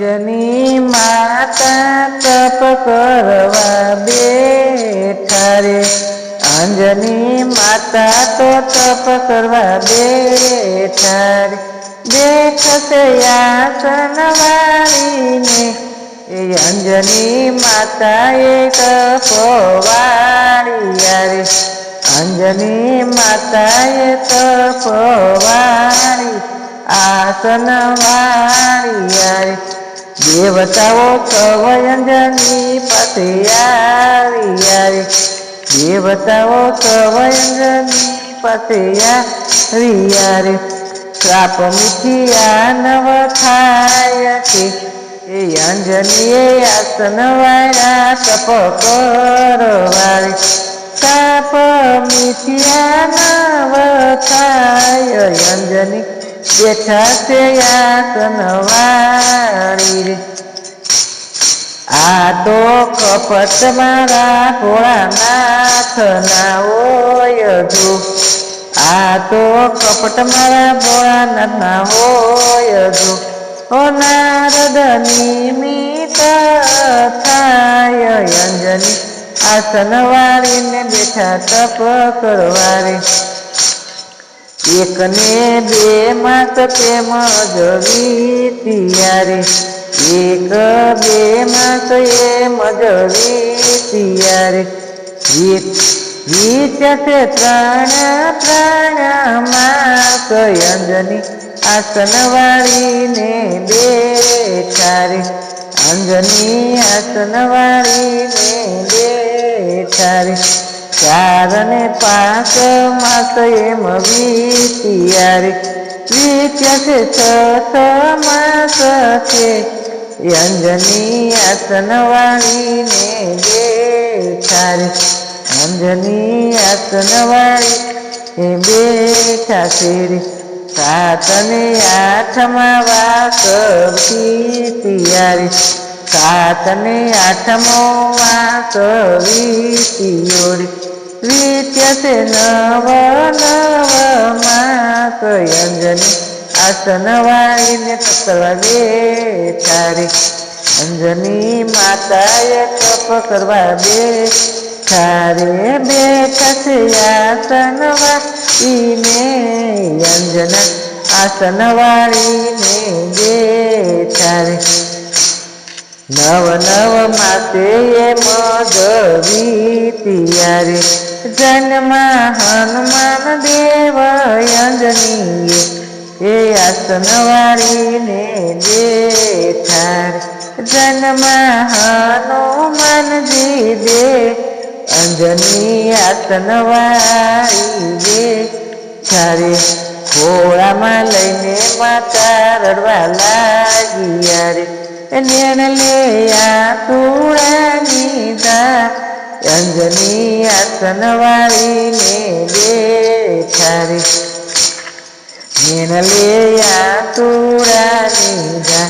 અંજની માતા તપ કરવા બેઠા રે, અંજની માતા તો તપ કરવા બેઠા રે, બેઠશે આસન વાળીને એ અંજની માતાએ તપવાળ્યા રે, અંજની માતાએ તપવાળી આસન વાળ્યા રે, દેવતાઓ સૌ અંજની પાસે આવ્યા રે, દેવતાઓ સૌ અંજની પાસે આવ્યા રે, શ્રાપ મિથ્યા નવ થાય છે એ અંજનીએ આસન વાળ્યા તપ કરવા રે, શ્રાપ મિથ્યા નવ થાય અંજની બેઠા છે આસન વાળી રે, આ તો કપટ મારા ભોળાનાથ ના હોય જો, આ તો કપટ મારા ભોળાનાથ ના હોય જો, ઓ નારદ નિમિત્ત થાય અંજની આસન વાળીને બેઠા તપ કરવા રે, એક ને બે માસ તેમ જ વીત્યા રે, એક બે માસ એમ જ વીત્યા રે, વીત્યા છે ત્રણ માસ અંજની આસન વાળીને બેઠા રે, અંજની આસન વાળીને બેઠા રે, 4 ને 5 માસ એમ વીત્યા રે, વીત્યા છે 6 માસ છે એ અંજની આસન વાળીને બેઠા રે, અંજની આસન વાળી બેઠા છે રે, 7 ને 8 વાસ વીત્યા રે, 7 ને 8મો વાસ વીત્યો રે, વીત્યા છે 9 માસ અંજની આસન વાળીને તપ કરવા બેઠા રે, અંજની માતાએ તપ કરવા બેઠા રે, બેઠા છે આસન વાળીને અંજના આસન વાળીને બેઠા રે, 9 માસે એમ જ વીત્યા રે, જન્મ હનુમાન દેવ અંજનીએ એ આસન વાળીને બેઠા રે, જન્મ હનુમાનજી દે અંજની આસન વાળી બેઠા રે, ઘોડામાં લઈને માતા રડવા લાગ્યા રે, નેણ લે આતુરાની દા અંજની આસન વાળીને બેઠા રે, નેણ લે આતુરાની દા,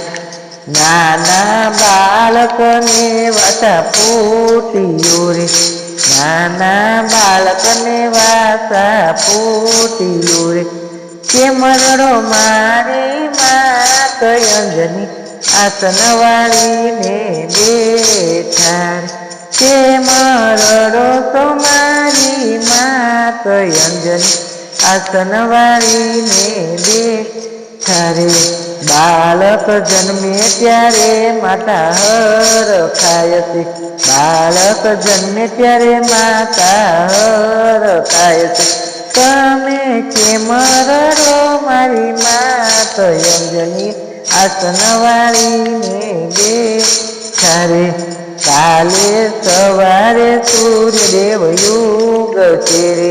નાના બાળકને વાસા ફૂટ્યો રે, નાના બાળકને વાસા ફૂટ્યો રે, કેમ રડો મારી માત અંજની આસન વાળીને બેઠા રે, કેમ રડો તો મારી માત અંજની આસન વાળીને બેઠા રે, બાળક જન્મે ત્યારે માતા હરખાય છે, બાળક જન્મે ત્યારે માતા હરખાય છે, તમે કેમ રડો મારી માત અંજની આસન વાળીને બેઠા રે, કાલે સવારે સૂર્યદેવ યુગ છે રે,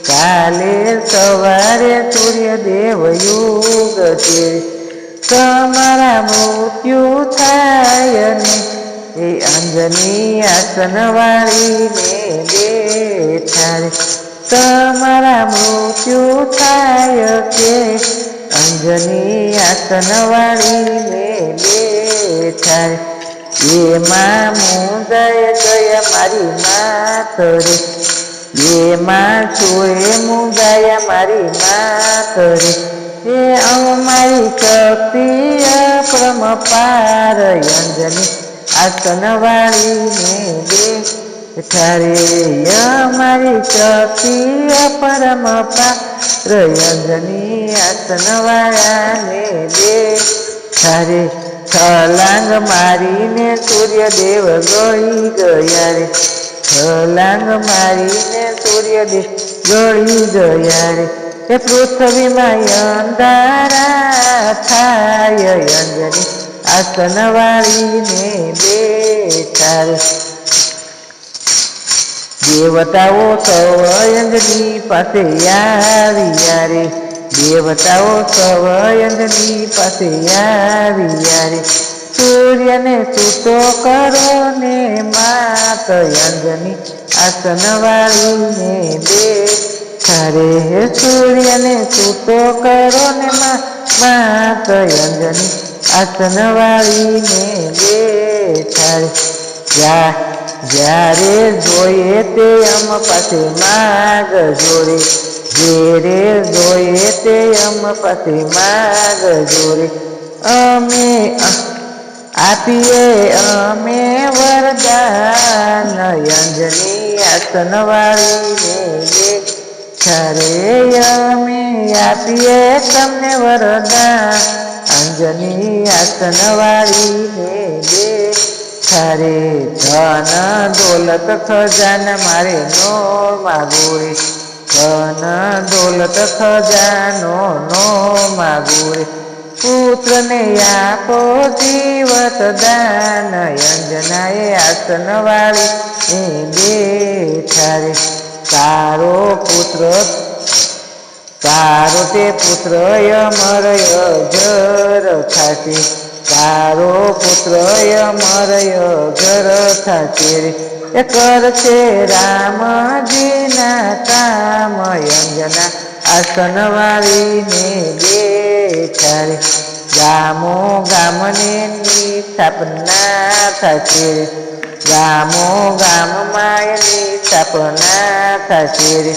કાલે સવારે સૂર્યદેવ યુગ છે, તમારા મૃત્યુ થાય ને એ અંજની આસન વાળીને બેઠા રે, તમારા મૃત્યુ થાય કે અંજની આસન વાળીને બેઠા રે, એમાં મુંજાય ગયા મારી માત રે, એમાં સોએ મુંજાયા મારી માત રે, એ અમારી શક્તિ અપરંપાર અંજની આસન વાળીને બેઠા રે અમારી શક્તિ અપરંપાર અંજની આસન વાળાને બેઠા રે છલાંગ મારીને સૂર્યદેવ ગળી ગયા રે છલાંગ મારીને સૂર્યદેવ ગળી ગયા રે એ પૃથ્વીમાં અંધારા થાય અંજની આસન વાળીને બેઠા રે દેવતાઓ સૌ અંજની પાસે આવ્યા રે દેવતાઓ સૌ અંજની પાસે આવ્યા રે સૂર્યને સૂતો કરો ને માત અંજની આસન વાળીને બેઠા રે સૂર્યને સૂતો કરો ને માત અંજની આસન વાળીને બેઠા રે જ્યારે જોઈએ તે અમ પાસે માગ જોડે જેરે જોઈએ તે અમ પાસે માગ જોડે અમે આપીએ અમે વરદાન અંજની આસન વાળીને બેઠા રે અમે આપીએ તમને વરદાન અંજની આસન વાળીને બેઠા રે ધન દોલત ખજાના મારે નો માગો રે ધન દોલત ખજાનો નો માગો રે પુત્રને આપો જીવત દાન અંજનાએ આસન વાળી બેઠા રે તારો પુત્ર તારો તે પુત્ર અમર અજર થાશે તારો પુત્ર અમર અજર થાશે રે એ કરશે રામજીના કામ અંજના આસન વાળીને બેઠા રે ગામો ગામને સ્થાપના થશે રે ગામો ગામમાં એની સ્થાપના થશે રે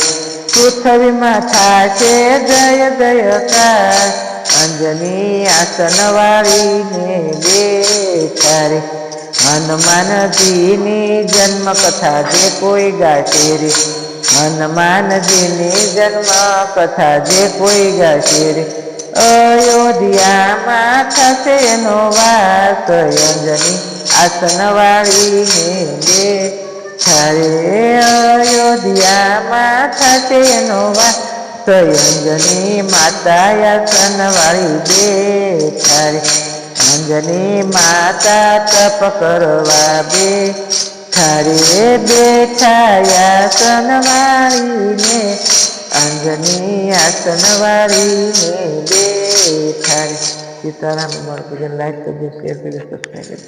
પૃથ્વીમાં થશે જય જયકાર અંજની આસન વાળીને બેઠા રે હનુમાનજીની જન્મ કથા જે કોઈ ગાશે રે હનુમાનજીની જન્મ કથા જે કોઈ ગાશે રે અયોધ્યામાં થશે એનો વાસ અંજની આસન વાળીને બેઠા રે અયોધ્યામાં થશે એનો વાસ અંજની માતા આસન વાળી બેઠા રે અંજની માતા તપ કરવા બેઠા રે બેઠા આસન વાળીને અંજની આસન વાળીને બેઠા રે સીતારામ. અમારું ભજન લાઈક કરજો, શેર કરજો, સબસ્ક્રાઈબ કરજો.